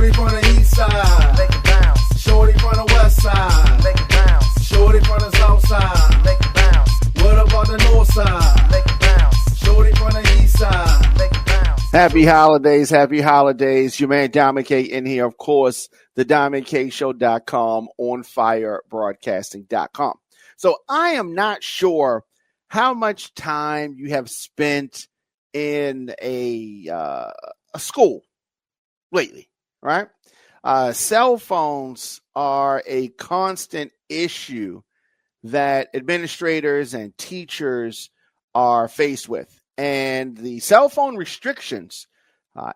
Shorty from the east side, make it bounce. shorty from the west side, Make it bounce. shorty from the south side. Make it bounce. What about the north side? Make it bounce. Shorty from the east side. Make it bounce. Happy holidays, happy holidays. Your man Diamond K in here, of course, the DiamondKShow.com, onfirebroadcasting.com. So I am not sure how much time you have spent in a school lately, right? Cell phones are a constant issue that administrators and teachers are faced with. And the cell phone restrictions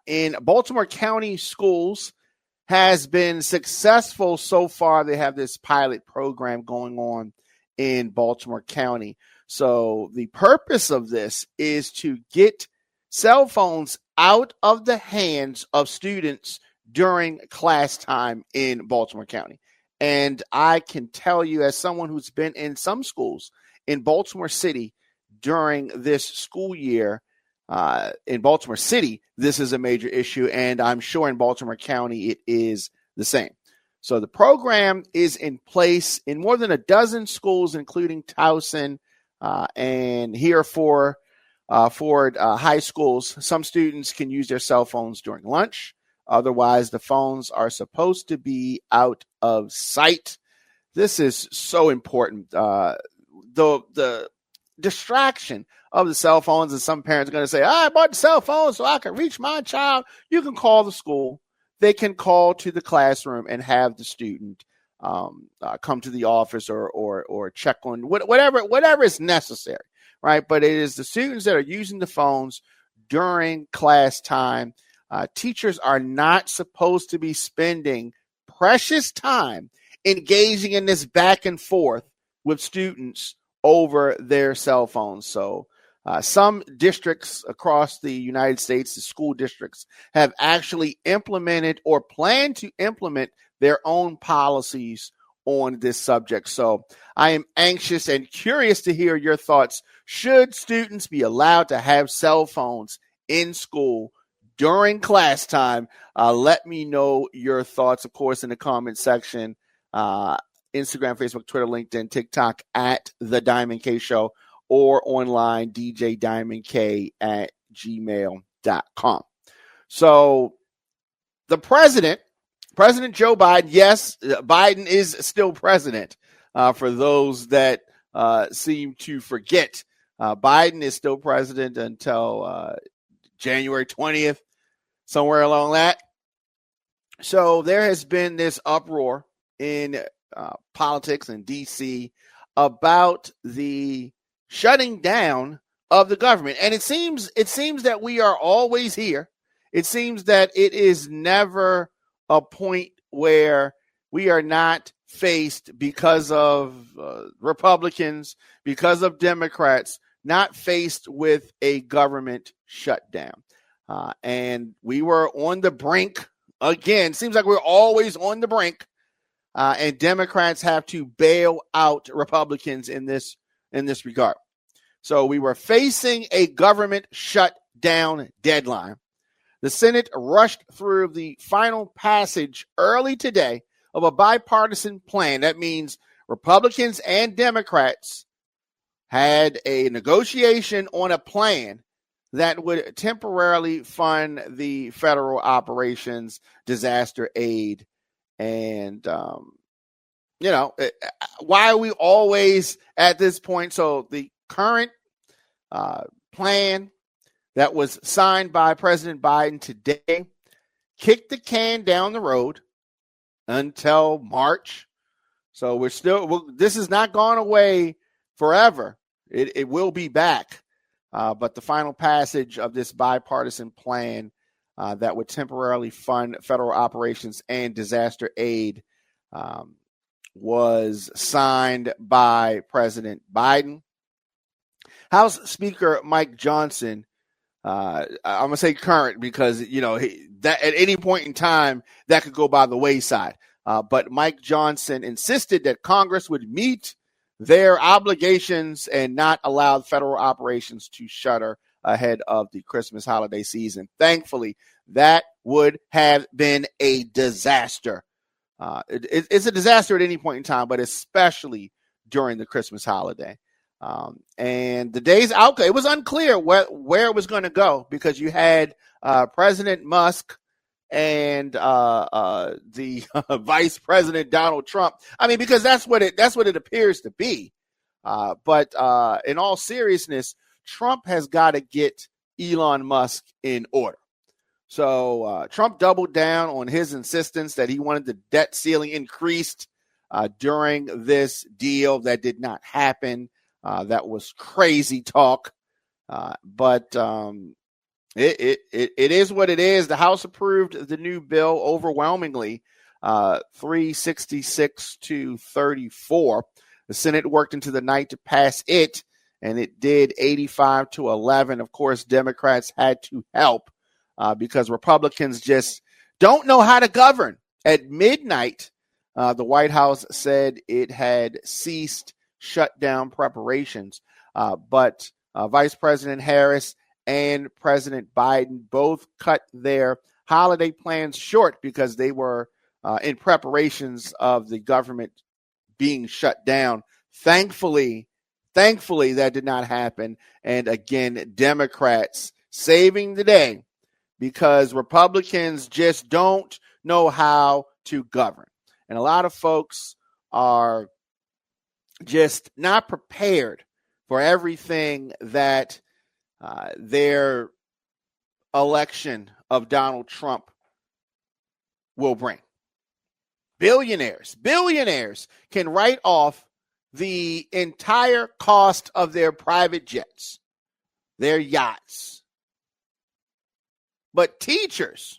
in Baltimore County schools has been successful so far. They have this pilot program going on in Baltimore County. So the purpose of this is to get cell phones out of the hands of students during class time in Baltimore County. And I can tell you, as someone who's been in some schools in Baltimore City during this school year, in Baltimore City, this is a major issue, and I'm sure in Baltimore County it is the same. So the program is in place in more than a dozen schools, including Towson and Hereford high schools. Some students can use their cell phones during lunch. Otherwise, the phones are supposed to be out of sight. This is so important. The distraction of the cell phones, and some parents are going to say, I bought the cell phone so I can reach my child. You can call the school. They can call to the classroom and have the student come to the office or check on whatever is necessary, right? But it is the students that are using the phones during class time. Teachers are not supposed to be spending precious time engaging in this back and forth with students over their cell phones. So some districts across the United States, the school districts, have actually implemented or plan to implement their own policies on this subject. So I am anxious and curious to hear your thoughts. Should students be allowed to have cell phones in school during class time? Let me know your thoughts, of course, in the comment section. Instagram, Facebook, Twitter, LinkedIn, TikTok at The Diamond K Show, or online, djdiamondk@gmail.com. So the President Joe Biden, yes, Biden is still president. For those that seem to forget, Biden is still president until January 20th, somewhere along that. So there has been this uproar in politics in D.C. about the shutting down of the government. And it seems that we are always here. It seems that it is never a point where we are not faced, because of Republicans, because of Democrats, not faced with a government shutdown. And we were on the brink again. Seems like we're always on the brink. And Democrats have to bail out Republicans in this regard. So we were facing a government shutdown deadline. The Senate rushed through the final passage early today of a bipartisan plan. That means Republicans and Democrats had a negotiation on a plan that would temporarily fund the federal operations, disaster aid. And, why are we always at this point? So the current plan that was signed by President Biden today kicked the can down the road until March. So this has not gone away forever. It will be back. But the final passage of this bipartisan plan that would temporarily fund federal operations and disaster aid was signed by President Biden. House Speaker Mike Johnson, I'm going to say current because, that at any point in time that could go by the wayside. But Mike Johnson insisted that Congress would meet their obligations and not allow federal operations to shutter ahead of the Christmas holiday season. Thankfully, that would have been a disaster. It's a disaster at any point in time, but especially during the Christmas holiday. And the day's outcome, it was unclear where it was going to go, because you had President Musk and the Vice President Donald Trump. I mean, because that's what it appears to be. But in all seriousness, Trump has got to get Elon Musk in order. So Trump doubled down on his insistence that he wanted the debt ceiling increased during this deal. That did not happen. That was crazy talk. But it is what it is. The House approved the new bill overwhelmingly, 366 to 34. The Senate worked into the night to pass it, and it did 85 to 11. Of course, Democrats had to help because Republicans just don't know how to govern. At midnight, the White House said it had ceased shutdown preparations, but Vice President Harris and President Biden both cut their holiday plans short because they were in preparations of the government being shut down. Thankfully, that did not happen. And again, Democrats saving the day because Republicans just don't know how to govern. And a lot of folks are just not prepared for everything that their election of Donald Trump will bring. Billionaires can write off the entire cost of their private jets, their yachts. But teachers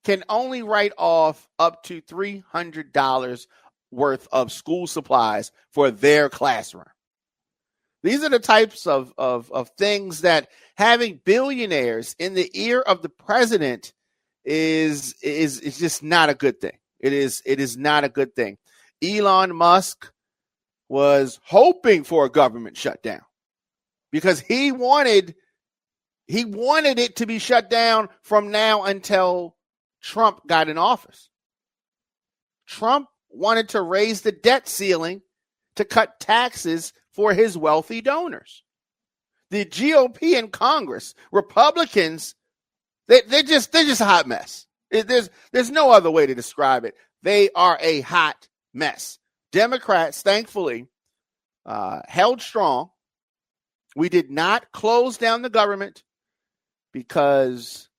can only write off up to $300 worth of school supplies for their classroom. These are the types of things that having billionaires in the ear of the president is just not a good thing. It is not a good thing. Elon Musk was hoping for a government shutdown because he wanted it to be shut down from now until Trump got in office. Trump wanted to raise the debt ceiling to cut taxes for his wealthy donors. The GOP in Congress, Republicans, they're just a hot mess. There's no other way to describe it. They are a hot mess. Democrats, thankfully, held strong. We did not close down the government because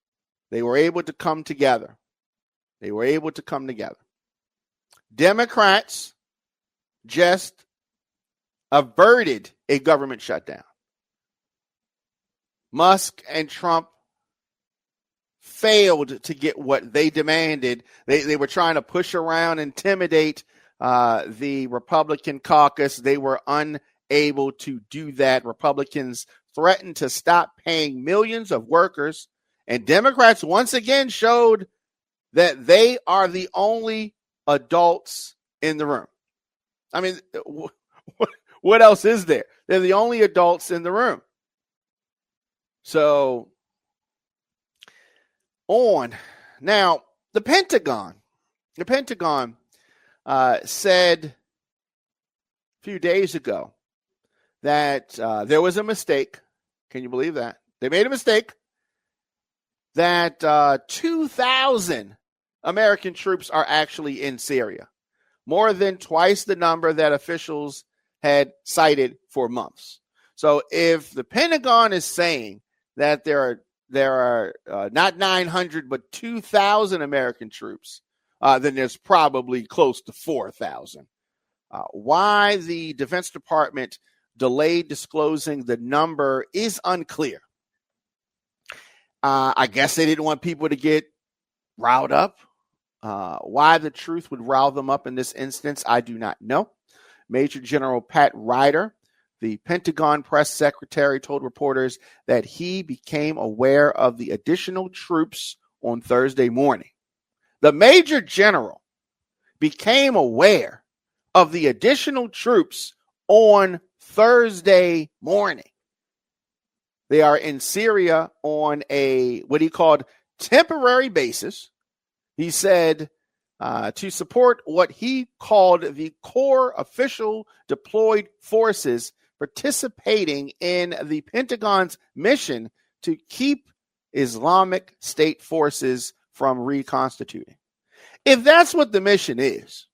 they were able to come together. Democrats just averted a government shutdown. Musk and Trump failed to get what they demanded. They were trying to push around, intimidate the Republican caucus. They were unable to do that. Republicans threatened to stop paying millions of workers, and Democrats once again showed that they are the only adults in the room. I mean, what else is there? They're the only adults in the room. So on. Now, the Pentagon said a few days ago that there was a mistake. Can you believe that? They made a mistake that 2,000 American troops are actually in Syria, more than twice the number that officials had cited for months. So if the Pentagon is saying that there are not 900 but 2,000 American troops, then there's probably close to 4,000. Why the Defense Department delayed disclosing the number is unclear. I guess they didn't want people to get riled up. Why the truth would rile them up in this instance, I do not know. Major General Pat Ryder, the Pentagon press secretary, told reporters that he became aware of the additional troops on Thursday morning. The Major General became aware of the additional troops on Thursday morning. They are in Syria on a what he called temporary basis. He said to support what he called the core official deployed forces participating in the Pentagon's mission to keep Islamic State forces from reconstituting. If that's what the mission is,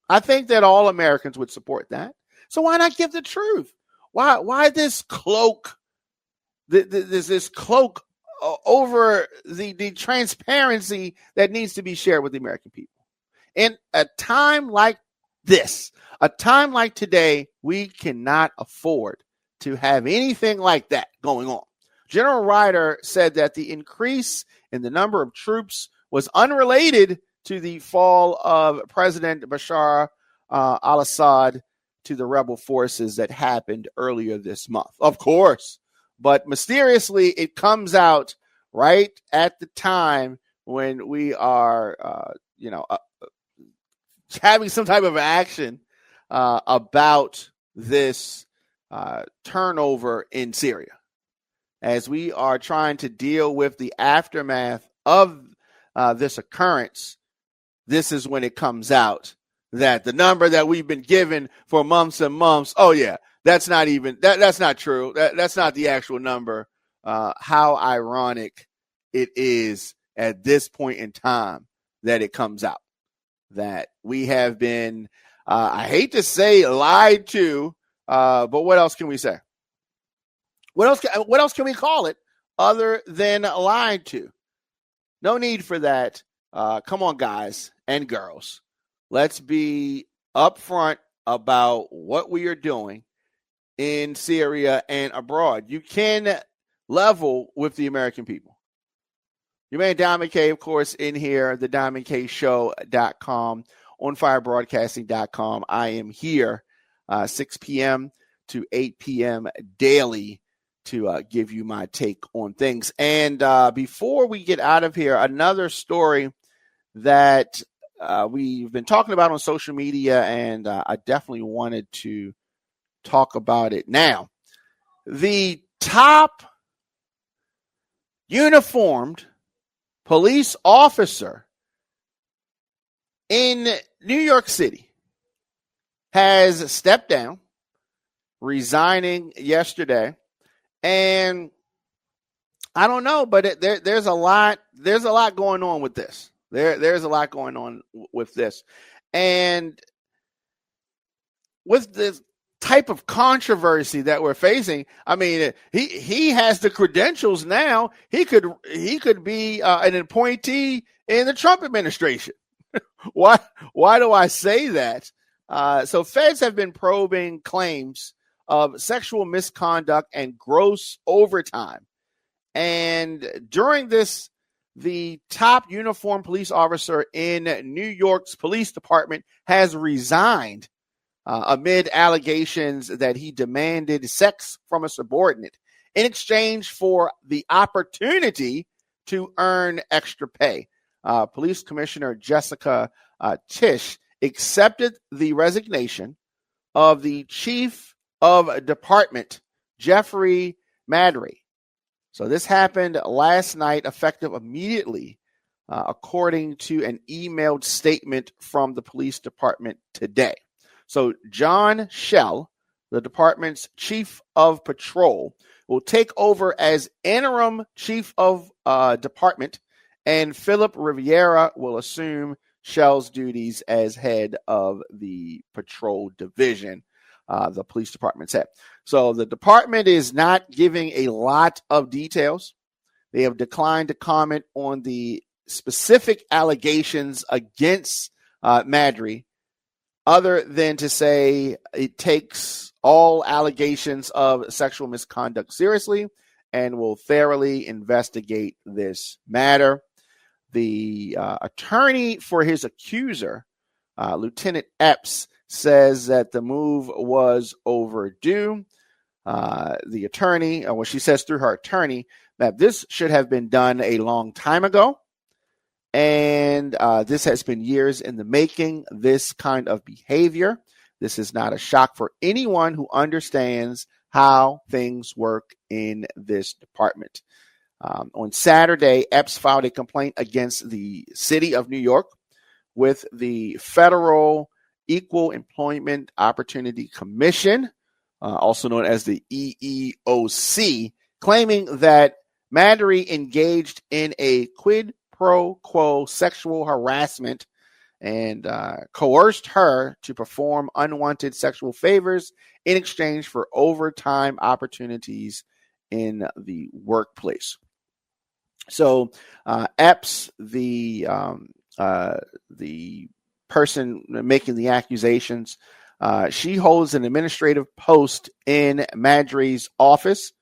I think that all Americans would support that. So why not give the truth? Why this cloak? This cloak over the transparency that needs to be shared with the American people. In a time like this, a time like today, we cannot afford to have anything like that going on. General Ryder said that the increase in the number of troops was unrelated to the fall of President Bashar al-Assad to the rebel forces that happened earlier this month. Of course, but mysteriously it comes out right at the time when we are, having some type of action about this turnover in Syria. As we are trying to deal with the aftermath of this occurrence, this is when it comes out that the number that we've been given for months and months, oh yeah, that's not even, that's not true. That's not the actual number. How ironic it is at this point in time that it comes out that we have been, I hate to say lied to, but what else can we say? What else can we call it other than lied to? No need for that. Come on, guys and girls. Let's be upfront about what we are doing in Syria and abroad. You can level with the American people. Your man Diamond K, of course, in here, the DiamondKShow.com, onfirebroadcasting.com. I am here 6 p.m. to 8 p.m. daily to give you my take on things. And before we get out of here, another story that we've been talking about on social media, and I definitely wanted to talk about it now. The top uniformed police officer in New York City has stepped down, resigning yesterday. And I don't know, but there's a lot going on with this. There's a lot going on with this. And with this type of controversy that we're facing, I mean, he has the credentials now. He could be an appointee in the Trump administration. Why do I say that? So feds have been probing claims of sexual misconduct and gross overtime. And during this, the top uniformed police officer in New York's police department has resigned amid allegations that he demanded sex from a subordinate in exchange for the opportunity to earn extra pay. Police Commissioner Jessica Tisch accepted the resignation of the chief of department, Jeffrey Madry. So this happened last night, effective immediately, according to an emailed statement from the police department today. So John Schell, the department's chief of patrol, will take over as interim chief of department, and Philip Riviera will assume Schell's duties as head of the patrol division, the police department said. So the department is not giving a lot of details. They have declined to comment on the specific allegations against Madry, other than to say it takes all allegations of sexual misconduct seriously and will thoroughly investigate this matter. The attorney for his accuser, Lieutenant Epps, says that the move was overdue. The attorney, she says through her attorney, that this should have been done a long time ago. And this has been years in the making, this kind of behavior. This is not a shock for anyone who understands how things work in this department. On Saturday, Epps filed a complaint against the city of New York with the Federal Equal Employment Opportunity Commission, also known as the EEOC, claiming that Madry engaged in a quid pro quo sexual harassment and coerced her to perform unwanted sexual favors in exchange for overtime opportunities in the workplace. So Epps, the person making the accusations, she holds an administrative post in Madry's office.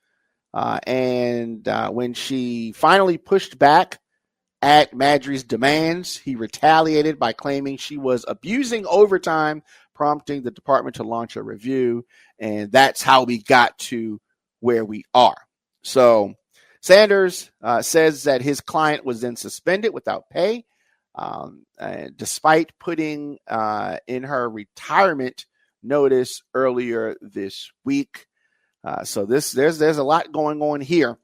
And when she finally pushed back at Madry's demands, he retaliated by claiming she was abusing overtime, prompting the department to launch a review. And that's how we got to where we are. So Sanders says that his client was then suspended without pay, despite putting in her retirement notice earlier this week. So there's a lot going on here.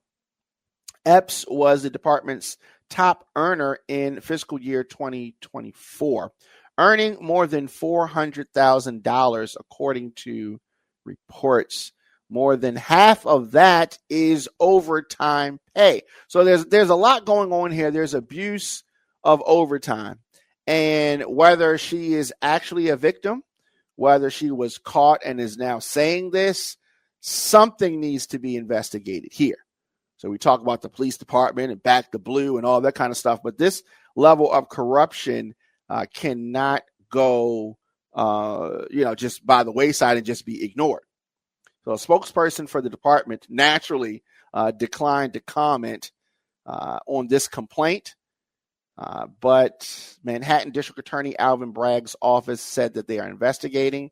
Epps was the department's top earner in fiscal year 2024, earning more than $400,000 according to reports. More than half of that is overtime pay. So there's a lot going on here. There's abuse of overtime. And whether she is actually a victim, whether she was caught and is now saying this, something needs to be investigated here. So we talk about the police department and back the blue and all that kind of stuff, but this level of corruption cannot go, just by the wayside and just be ignored. So a spokesperson for the department naturally declined to comment on this complaint, but Manhattan District Attorney Alvin Bragg's office said that they are investigating.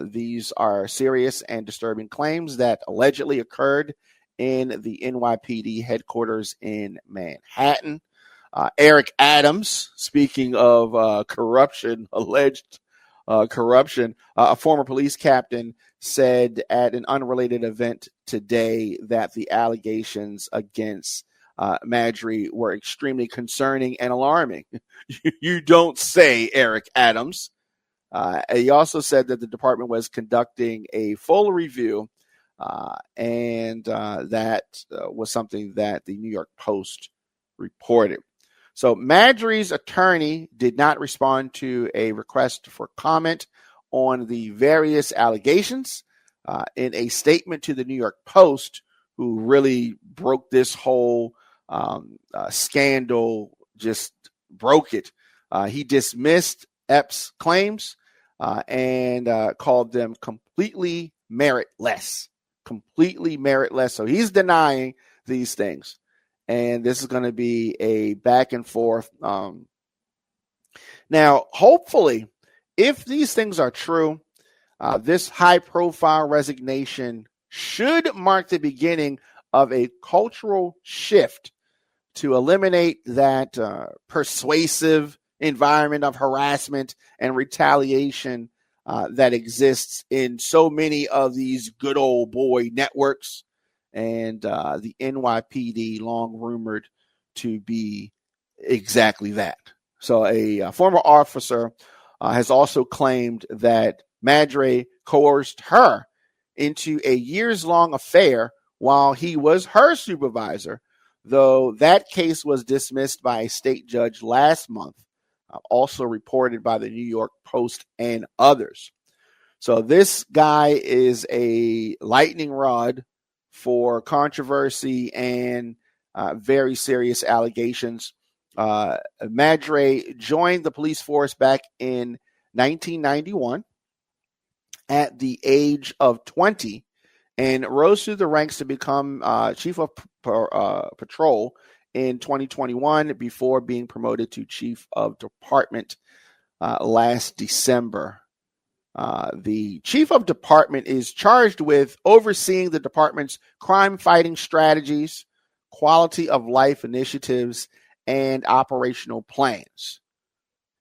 These are serious and disturbing claims that allegedly occurred in the NYPD headquarters in Manhattan. Eric Adams, speaking of corruption, alleged corruption, a former police captain said at an unrelated event today that the allegations against Madry were extremely concerning and alarming. You don't say, Eric Adams. He also said that the department was conducting a full review, and that was something that the New York Post reported. So Madry's attorney did not respond to a request for comment on the various allegations. In a statement to the New York Post, who really broke this whole scandal, just broke it, he dismissed Epps' claims and called them completely meritless. So he's denying these things. And this is going to be a back and forth. Now, hopefully, if these things are true, this high-profile resignation should mark the beginning of a cultural shift to eliminate that persuasive environment of harassment and retaliation that exists in so many of these good old boy networks, and the NYPD long rumored to be exactly that. So a former officer has also claimed that Madry coerced her into a years-long affair while he was her supervisor, though that case was dismissed by a state judge last month, also reported by the New York Post and others. So this guy is a lightning rod for controversy and very serious allegations. Madry joined the police force back in 1991 at the age of 20 and rose through the ranks to become chief of patrol in 2021 before being promoted to chief of department last December. The chief of department is charged with overseeing the department's crime-fighting strategies, quality of life initiatives, and operational plans,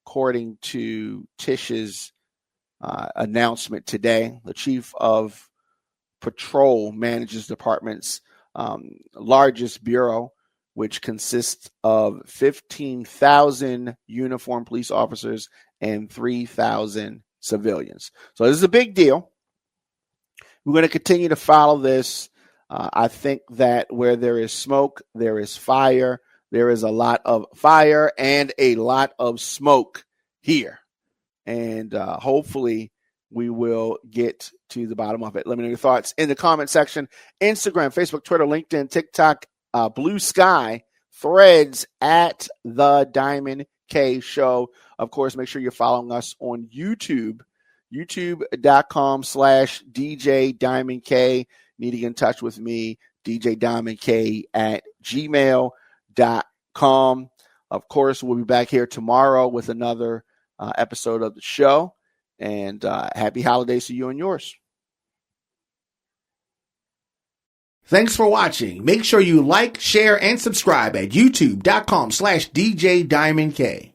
according to Tish's announcement today. The chief of Patrol manages the department's largest bureau, which consists of 15,000 uniformed police officers and 3,000 civilians. So this is a big deal. We're going to continue to follow this. I think that where there is smoke, there is fire. There is a lot of fire and a lot of smoke here. And hopefully we will get to the bottom of it. Let me know your thoughts in the comment section. Instagram, Facebook, Twitter, LinkedIn, TikTok, Blue Sky, Threads at The Diamond K Show. Of course, make sure you're following us on YouTube, youtube.com/DJ Diamond K. Need to get in touch with me, djdiamondk@gmail.com. Of course, we'll be back here tomorrow with another episode of the show. And happy holidays to you and yours. Thanks for watching. Make sure you like, share, and subscribe at youtube.com/DJ Diamond K.